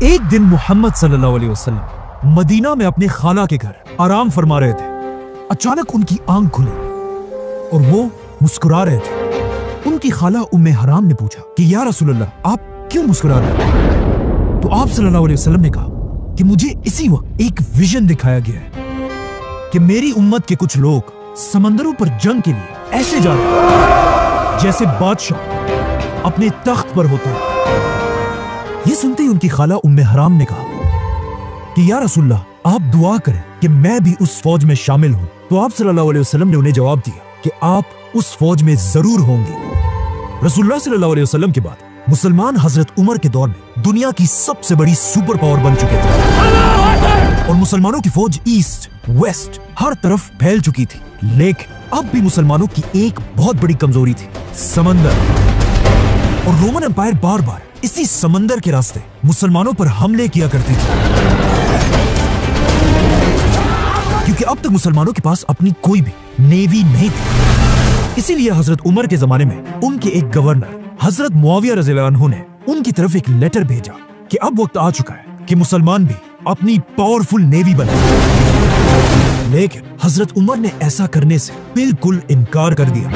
एक दिन मोहम्मद सल्लल्लाहु अलैहि वसल्लम मदीना में अपने खाला के घर आराम फरमा रहे थे। अचानक उनकी आंख खुली और वो मुस्कुरा रहे थे। उनकी खाला उम्मे हराम ने पूछा कि या रसूलल्लाह, आप क्यों मुस्कुरा रहे हैं? तो आप सल्लल्लाहु अलैहि वसल्लम ने कहा कि मुझे इसी वक्त एक विजन दिखाया गया है कि मेरी उम्मत के कुछ लोग समंदरों पर जंग के लिए ऐसे जा रहे हैं जैसे बादशाह अपने तख्त पर होते हैं। ये सुनते ही उनकी खाला उम्मे हराम ने कहा कि या रसूलल्लाह, आप दुआ करें कि मैं भी उस फौज में शामिल हूं। तो आप सल्लल्लाहु अलैहि वसल्लम ने उन्हें जवाब दिया कि आप उस फौज में जरूर होंगे। रसूलुल्लाह सल्लल्लाहु अलैहि वसल्लम के बाद मुसलमान हजरत उमर के दौर में दुनिया की सबसे बड़ी सुपर पावर बन चुके थे और मुसलमानों की फौज ईस्ट वेस्ट हर तरफ फैल चुकी थी। लेकिन अब भी मुसलमानों की एक बहुत बड़ी कमजोरी थी, समंदर। और रोमन एम्पायर बार बार इसी समंदर के रास्ते मुसलमानों पर हमले किया करती थी, क्योंकि अब तक मुसलमानों के पास अपनी कोई भी नेवी नहीं थी। इसीलिए हजरत उमर के जमाने में उनके एक गवर्नर हजरत मुआविया रज़ियल्लाहु अन्हु ने उनकी तरफ एक लेटर भेजा कि अब वक्त आ चुका है कि मुसलमान भी अपनी पावरफुल नेवी बनाए। लेकिन हजरत उमर ने ऐसा करने से बिल्कुल इनकार कर दिया,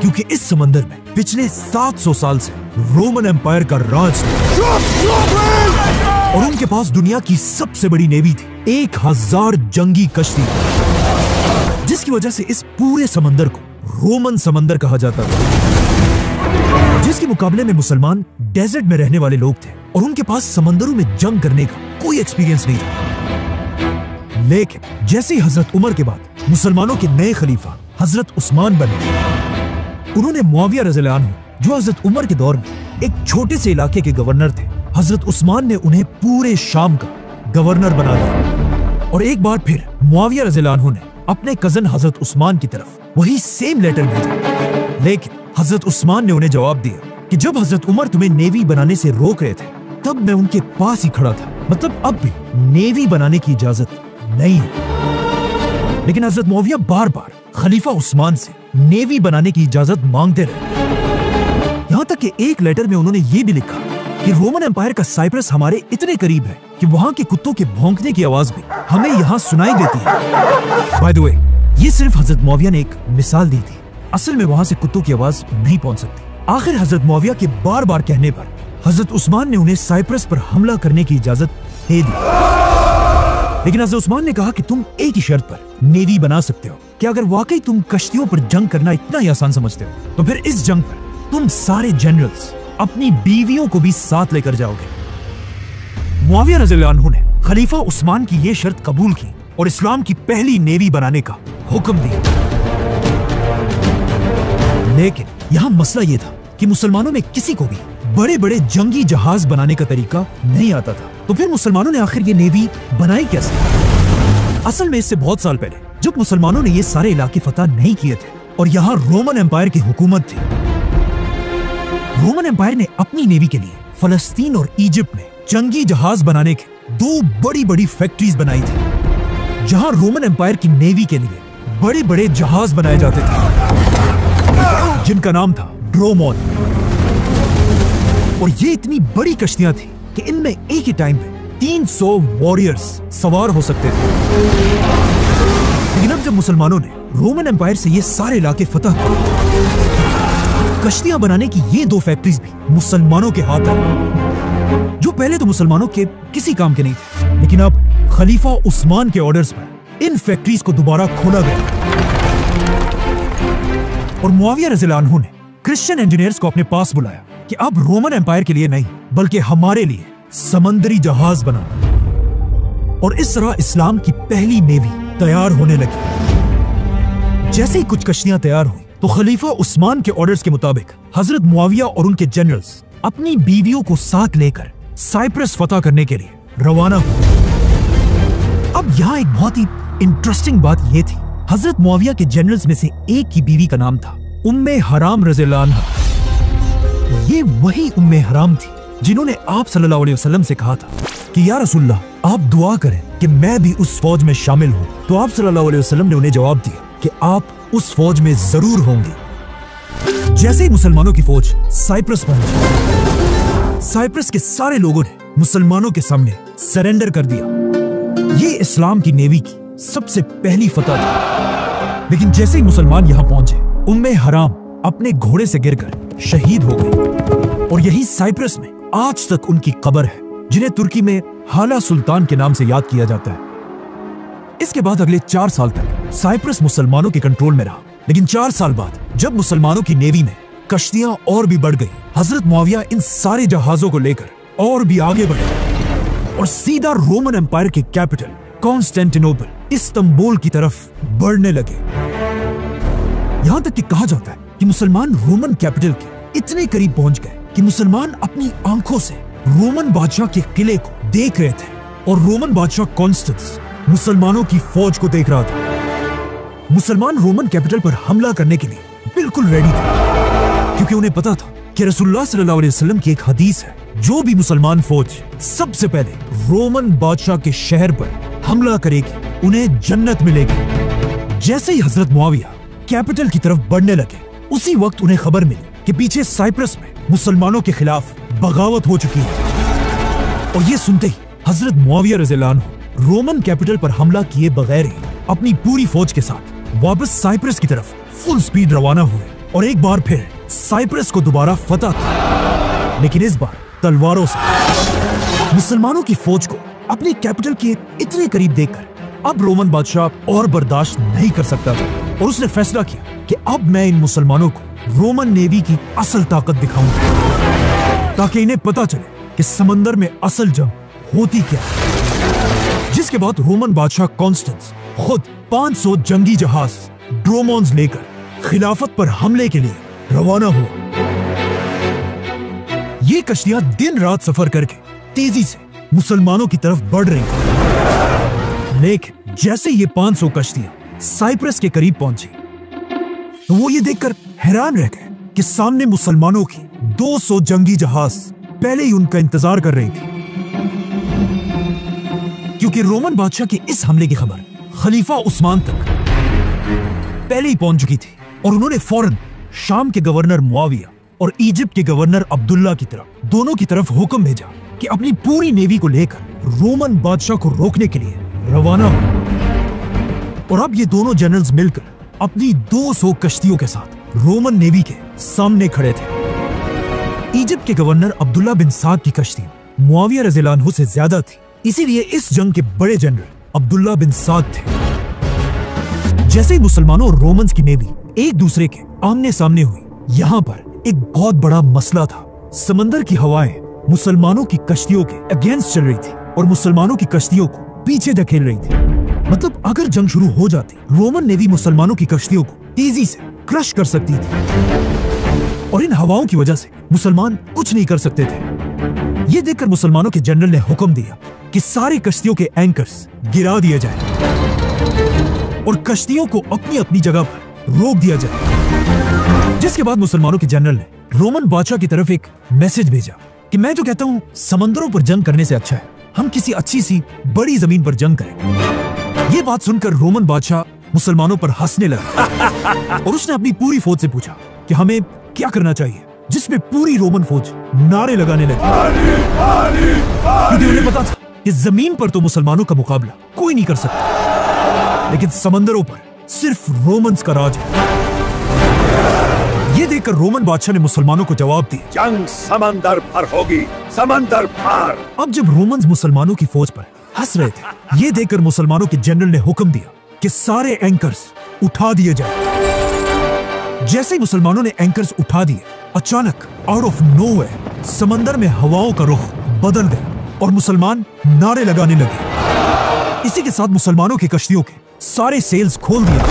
क्योंकि इस समंदर में पिछले 700 साल से रोमन एम्पायर का राज था और उनके पास दुनिया की सबसे बड़ी नेवी थी, 1000 जंगी कश्ती, जिसकी वजह से इस पूरे समंदर को रोमन समंदर कहा जाता था। जिसके मुकाबले में मुसलमान डेजर्ट में रहने वाले लोग थे और उनके पास समंदरों में जंग करने का कोई एक्सपीरियंस नहीं था। लेकिन जैसे ही हजरत उमर के बाद मुसलमानों के नए खलीफा हजरत उस्मान बने, उन्होंने मुआविया रज़ियल्लाहु अन्हु, जो हजरत उमर के दौर में एक छोटे से इलाके के गवर्नर थे, हजरत उस्मान ने उन्हें पूरे शाम का गवर्नर बना दिया। और एक बार फिर मुआविया रज़ियल्लाहु अन्हु ने अपने कजन हजरत उस्मान की तरफ वही सेम लेटर भेजा। लेकिन हजरत उस्मान ने उन्हें जवाब दिया कि जब हजरत उमर तुम्हें नेवी बनाने से रोक रहे थे, तब मैं उनके पास ही खड़ा था, मतलब अब भी नेवी बनाने की इजाजत नहीं है। लेकिन हजरत मुआविया बार बार खलीफा उस्मान से नेवी बनाने की इजाजत मांगते रहे। यहां तक कि एक लेटर में उन्होंने ये भी लिखा कि रोमन एम्पायर का साइप्रस हमारे इतने करीब है कि वहां के कुत्तों के भौंकने की आवाज भी हमें यहां सुनाई देती है। बाय द वे, ये सिर्फ हजरत मुआविया ने एक मिसाल दी थी, असल में वहां से कुत्तों की आवाज नहीं पहुंच सकती। आखिर हजरत मुआविया के बार बार कहने पर हजरत उस्मान ने उन्हें साइप्रस पर हमला करने की इजाजत दे दी। लेकिन हजरत उस्मान ने कहा कि तुम एक ही शर्त पर नेवी बना सकते हो कि अगर वाकई तुम कश्तियों पर जंग करना इतना ही आसान समझते हो, तो फिर इस जंग पर तुम सारे जनरल्स अपनी बीवियों को भी साथ लेकर जाओगे। मुआविया रज़ियल्लाहु अन्हु ने खलीफा उस्मान की ये शर्त कबूल की और इस्लाम की पहली नेवी बनाने का हुक्म दिया। लेकिन यहाँ मसला ये था कि मुसलमानों में किसी को भी बड़े बड़े जंगी जहाज बनाने का तरीका नहीं आता था। तो फिर मुसलमानों ने आखिर ये नेवी बनाई कैसे? असल में इससे बहुत साल पहले, जब मुसलमानों ने ये सारे इलाके फतह नहीं किए थे और यहाँ रोमन एम्पायर की हुकूमत थी, रोमन एम्पायर ने अपनी नेवी के लिए फलस्तीन और इजिप्ट में जंगी जहाज बनाने के 2 बड़ी बड़ी फैक्ट्रीज बनाई थी, जहां रोमन एम्पायर की नेवी के लिए बड़े बड़े जहाज बनाए जाते थे, जिनका नाम था ड्रोमोन। और ये इतनी बड़ी कश्तियां थी कि इनमें एक ही टाइम पे 300 वॉरियर्स सवार हो सकते थे। लेकिन अब जब मुसलमानों ने रोमन एम्पायर से ये सारे इलाके फतह किए, कश्तियां बनाने की ये 2 फैक्ट्रीज भी मुसलमानों के हाथ आई, जो पहले तो मुसलमानों के किसी काम के नहीं थे। लेकिन अब खलीफा उस्मान के ऑर्डर्स पर इन फैक्ट्रीज को दोबारा खोला गया और मुआविया रज़ियल्लाहु अन्हु ने क्रिश्चियन इंजीनियर्स को अपने पास बुलाया कि अब रोमन एम्पायर के लिए नहीं, बल्कि हमारे लिए समंदरी जहाज बनाओ। और इस तरह इस्लाम की पहली नेवी तैयार होने लगी। जैसे ही कुछ कश्तियां तैयार हुई, तो खलीफा उस्मान के ऑर्डर्स के मुताबिक हजरत मुआविया और उनके जनरल्स अपनी बीवियों को साथ लेकर साइप्रस फतह करने के लिए रवाना हुए। अब यहाँ एक बहुत ही इंटरेस्टिंग बात यह थी, हजरत मुआविया के जनरल्स में से एक की बीवी का नाम था उम्मे हराम रज़ियल्लाहु अन्हा। ये वही उम्मे हराम थी जिन्होंने आप सल्लल्लाहु अलैहि वसल्लम से कहा था कि या रसूलल्लाह, आप दुआ करें कि मैं भी उस फौज में शामिल हूं। तो आप सल्लल्लाहु अलैहि वसल्लम ने उन्हें जवाब दिया कि आप उस फौज में जरूर होंगे। जैसे ही मुसलमानों की फौज साइप्रस पहुंची, साइप्रस के सारे लोगों ने मुसलमानों के सामने सरेंडर कर दिया। ये इस्लाम की नेवी की सबसे पहली फतह थी। लेकिन जैसे ही मुसलमान यहां पहुंचे, उम्मे हराम अपने घोड़े से गिरकर शहीद हो गई और यही साइप्रस में आज तक उनकी कब्र है, जिन्हें तुर्की में हाला सुल्तान के नाम से याद किया जाता है। इसके बाद अगले 4 साल तक साइप्रस मुसलमानों के कंट्रोल में रहा। लेकिन 4 साल बाद जब मुसलमानों की नेवी में कश्तियां और भी बढ़ गई, हजरत मुआविया इन सारे जहाजों को लेकर और भी आगे बढ़े और सीधा रोमन एम्पायर के कैपिटल कॉन्स्टेंटिनोपल, इस्तांबुल की तरफ बढ़ने लगे। यहां तक कि कहा जाता है कि मुसलमान रोमन कैपिटल के इतने करीब पहुंच गए कि मुसलमान अपनी आंखों से रोमन बादशाह के किले को देख रहे थे और रोमन बादशाह कॉन्स्टेंस मुसलमानों की फौज को देख रहा था। मुसलमान रोमन कैपिटल पर हमला करने के लिए बिल्कुल रेडी थे, क्योंकि उन्हें पता था कि रसूलुल्लाह सल्लल्लाहु अलैहि वसल्लम की एक हदीस है, जो भी मुसलमान फौज सबसे पहले रोमन बादशाह के शहर पर हमला करेगी, उन्हें जन्नत मिलेगी। जैसे ही हजरत मुआविया कैपिटल की तरफ बढ़ने लगे, उसी वक्त उन्हें खबर मिली कि पीछे साइप्रस में मुसलमानों के खिलाफ बगावत हो चुकी है। और ये सुनते ही हजरत मुआविया रज़ियल्लाहु अन्हु रोमन कैपिटल पर हमला किए बगैर ही अपनी पूरी फौज के साथ वापस साइप्रस की तरफ फुल स्पीड रवाना हुए और एक बार फिर साइप्रस को दोबारा फतह की, लेकिन इस बार तलवारों से। मुसलमानों की फौज को अपनी कैपिटल के इतने करीब देखकर अब रोमन बादशाह और बर्दाश्त नहीं कर सकता था और उसने फैसला किया कि अब मैं इन मुसलमानों को रोमन नेवी की असल ताकत दिखाऊंगा, ताकि इन्हें पता चले कि समंदर में असल जंग होती क्या है। जिसके बाद रोमन बादशाह कॉन्स्टेंस खुद 500 जंगी जहाज ड्रोमोन्स लेकर खिलाफत पर हमले के लिए रवाना हुआ। ये कश्तियां दिन रात सफर करके तेजी से मुसलमानों की तरफ बढ़ रही थी। लेकिन जैसे ये 500 कश्तियां साइप्रस के करीब पहुंची, तो वो ये देखकर हैरान रह गए कि सामने मुसलमानों की 200 जंगी जहाज पहले ही उनका इंतजार कर रही थी, क्योंकि रोमन बादशाह के इस हमले की खबर खलीफा उस्मान तक पहले ही पहुंच चुकी थी और उन्होंने फौरन शाम के गवर्नर मुआविया और इजिप्ट के गवर्नर अब्दुल्ला की तरफ दोनों की तरफ हुक्म भेजा कि अपनी पूरी नेवी को लेकर रोमन बादशाह को रोकने के लिए रवाना हो। और अब ये दोनों जनरल्स मिलकर अपनी 200 कश्तियों के साथ रोमन नेवी के सामने खड़े थे। इजिप्ट के गवर्नर अब्दुल्ला बिन साद की कश्तियां मुआविया रज़ियल्लाहु अन्हु से ज्यादा थी, इसीलिए इस जंग के बड़े जनरल अब्दुल्ला बिन साद थे। जैसे ही मुसलमानों और रोमन्स की नेवी एक दूसरे के आमने सामने हुई, यहाँ पर एक बहुत बड़ा मसला था। समंदर की हवाएं मुसलमानों की कश्तियों के अगेंस्ट चल रही थी और मुसलमानों की कश्तियों को पीछे धकेल रही थी। मतलब अगर जंग शुरू हो जाती, रोमन नेवी मुसलमानों की कश्तियों को तेजी से क्रश कर सकती थी और इन हवाओं की वजह से मुसलमान कुछ नहीं कर सकते थे। ये देखकर मुसलमानों के जनरल ने हुक्म दिया कि सारी कश्तियों के एंकर्स गिरा दिए जाएं और कश्तियों को अपनी अपनी जगह पर रोक दिया जाए। जिसके बाद मुसलमानों के जनरल ने रोमन बादशाह की तरफ एक मैसेज भेजा कि मैं जो कहता हूँ, समंदरों पर जंग करने से अच्छा है हम किसी अच्छी सी बड़ी जमीन पर जंग करें। ये बात सुनकर रोमन बादशाह मुसलमानों पर हंसने लगा और उसने अपनी पूरी फौज से पूछा कि हमें क्या करना चाहिए, जिसमें पूरी रोमन फौज नारे लगाने लगी, क्योंकि उन्हें पता था कि जमीन पर तो मुसलमानों का मुकाबला कोई नहीं कर सकता, लेकिन समंदरों पर सिर्फ रोमन्स का राज है। ये देखकर रोमन बादशाह ने मुसलमानों को जवाब दिया, जंग समंदर पर होगी, समंदर पार। अब जब रोमन्स मुसलमानों की फौज पर हंस रहे थे, ये देखकर मुसलमानों के जनरल ने हुक्म दिया कि सारे एंकर्स उठा दिए जाएं। जैसे ही मुसलमानों ने एंकर्स उठा दिए, अचानक आउट ऑफ नोवेयर समंदर में हवाओं का रुख बदल गया और मुसलमान नारे लगाने लगे। इसी के साथ मुसलमानों की कश्तियों के सारे सेल्स खोल दिए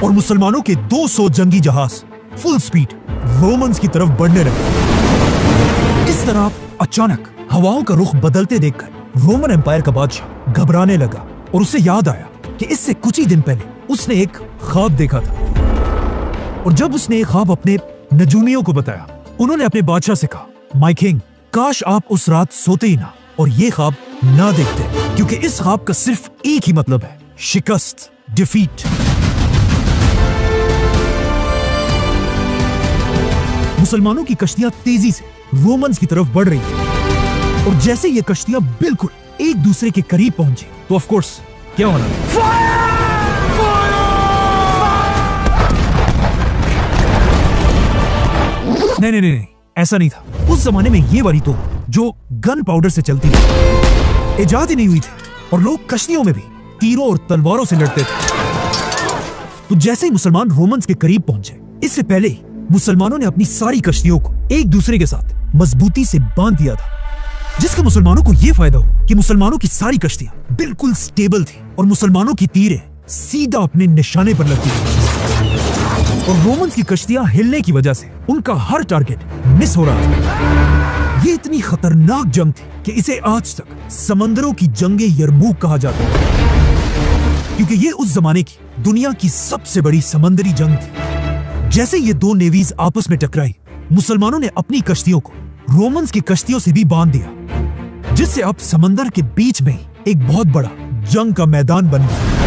और मुसलमानों के 200 जंगी जहाज फुल स्पीड रोमन्स की तरफ बढ़ने लगे। इस तरह अचानक हवाओं का रुख बदलते देखकर रोमन एम्पायर का बादशाह घबराने लगा और उसे याद आया कि इससे कुछ ही दिन पहले उसने एक ख्वाब देखा था। और जब उसने एक ख्वाब अपने नजूमियों को बताया, उन्होंने अपने बादशाह से कहा, माय किंग, काश आप उस रात सोते ही ना और ये ख्वाब ना देखते, क्योंकि इस ख्वाब का सिर्फ एक ही मतलब है, शिकस्त, डिफीट। मुसलमानों की कश्तियां तेजी से रोमन्स की तरफ बढ़ रही थी और जैसे ये कश्तियां बिल्कुल एक दूसरे के करीब पहुंची तो ऑफ कोर्स क्या होना नहीं, ऐसा नहीं था। उस जमाने में ये वाली तोप जो गन पाउडर से चलती थी इजाद ही नहीं हुई थी और लोग कश्तियों में भी तीरों और तलवारों से लड़ते थे। तो जैसे ही मुसलमान रोमन्स के करीब पहुंचे, इससे पहले ही मुसलमानों ने अपनी सारी कश्तियों को एक दूसरे के साथ मजबूती से बांध दिया था, जिसका मुसलमानों को यह फायदा हो कि मुसलमानों की सारी कश्तियां बिल्कुल स्टेबल थी और मुसलमानों की तीरें सीधा अपने निशाने पर लगती थी और रोमन्स की कश्तियां हिलने की वजह से उनका हर टारगेट मिस हो रहा था। ये इतनी खतरनाक जंग थी कि इसे आज तक समंदरों की जंगे यरमूक कहा जाता है, क्योंकि ये उस जमाने की दुनिया की सबसे बड़ी समंदरी जंग थी। जैसे ये दो नेवीज आपस में टकराई, मुसलमानों ने अपनी कश्तियों को रोमन्स की कश्तियों से भी बांध दिया, जिससे अब समंदर के बीच में एक बहुत बड़ा जंग का मैदान बन गया।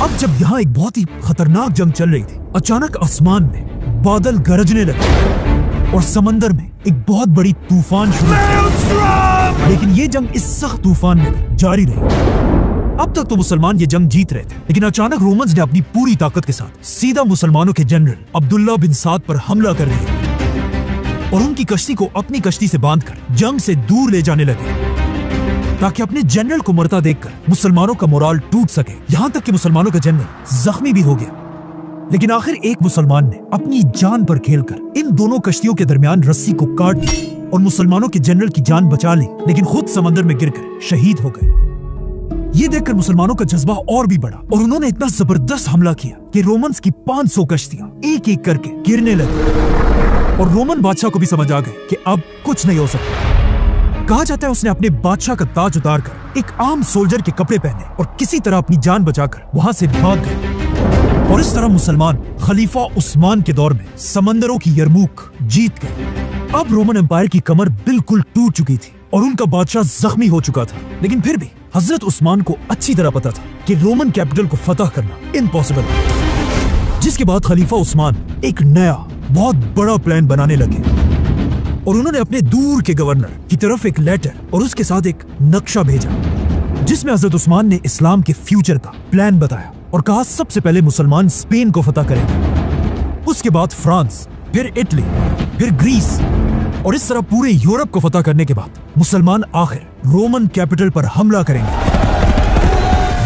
अब जब यहाँ एक बहुत ही खतरनाक जंग चल रही थी, अचानक आसमान में बादल गरजने लगे और समंदर में एक बहुत बड़ी तूफान शुरू हुआ। लेकिन ये जंग इस सख्त तूफान में जारी रही। अब तक तो मुसलमान ये जंग जीत रहे थे, लेकिन अचानक रोमन्स ने अपनी पूरी ताकत के साथ सीधा मुसलमानों के जनरल अब्दुल्ला बिन साद पर हमला कर दिया और उनकी कश्ती को अपनी कश्ती से बांधकर जंग से दूर ले जाने लगे, ताकि अपने जनरल को मरता देखकर मुसलमानों का मोराल टूट सके। यहाँ तक कि मुसलमानों का जनरल जख्मी भी हो गया। लेकिन आखिर एक मुसलमान ने अपनी जान पर खेलकर इन दोनों कश्तियों के दरमियान रस्सी को काट दी और मुसलमानों के जनरल की जान बचा ली, लेकिन खुद समंदर में गिरकर शहीद हो गए। ये देखकर मुसलमानों का जज्बा और भी बढ़ा और उन्होंने इतना जबरदस्त हमला किया कि रोमन्स की 500 कश्तियां एक एक करके गिरने लगी और रोमन बादशाह को भी समझ आ गए कि अब कुछ नहीं हो सकता। कहा जाता है उसने अपने बादशाह का ताज उतारकर एक आम सोल्जर के कपड़े पहने और किसी तरह अपनी जान बचाकर वहां से भाग गए और इस तरह मुसलमान खलीफा उस्मान के दौर में समंदरों की यरमूक जीत गए। अब रोमन एम्पायर की कमर बिल्कुल टूट चुकी थी और उनका बादशाह जख्मी हो चुका था, लेकिन फिर भी हजरत उस्मान को अच्छी तरह पता था कि रोमन कैपिटल को फतह करना इम्पॉसिबल है। जिसके बाद खलीफा उस्मान एक नया बहुत बड़ा प्लान बनाने लगे और उन्होंने अपने दूर के गवर्नर की तरफ एक लेटर और उसके साथ एक नक्शा भेजा, जिसमें हजरत उस्मान ने इस्लाम के फ्यूचर का प्लान बताया और कहा सबसे पहले मुसलमान स्पेन को फतह करेंगे, उसके बाद फ्रांस, फिर इटली, फिर ग्रीस और इस तरह पूरे यूरोप को फतह करने के बाद मुसलमान आखिर रोमन कैपिटल पर हमला करेंगे।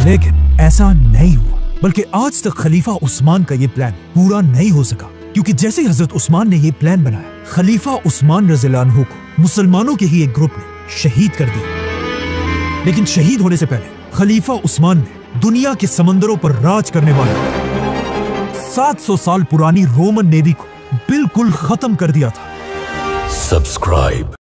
लेकिन ऐसा नहीं हुआ, बल्कि आज तक खलीफा उस्मान का ये प्लान पूरा नहीं हो सका, क्योंकि जैसे ही हजरत उस्मान ने ये प्लान बनाया, खलीफा उस्मान रज़ियल्लाहु अन्हु को मुसलमानों के ही एक ग्रुप ने शहीद कर दिया। लेकिन शहीद होने से पहले खलीफा उस्मान ने दुनिया के समंदरों पर राज करने वाले 700 साल पुरानी रोमन नेवी को बिल्कुल खत्म कर दिया था। सब्सक्राइब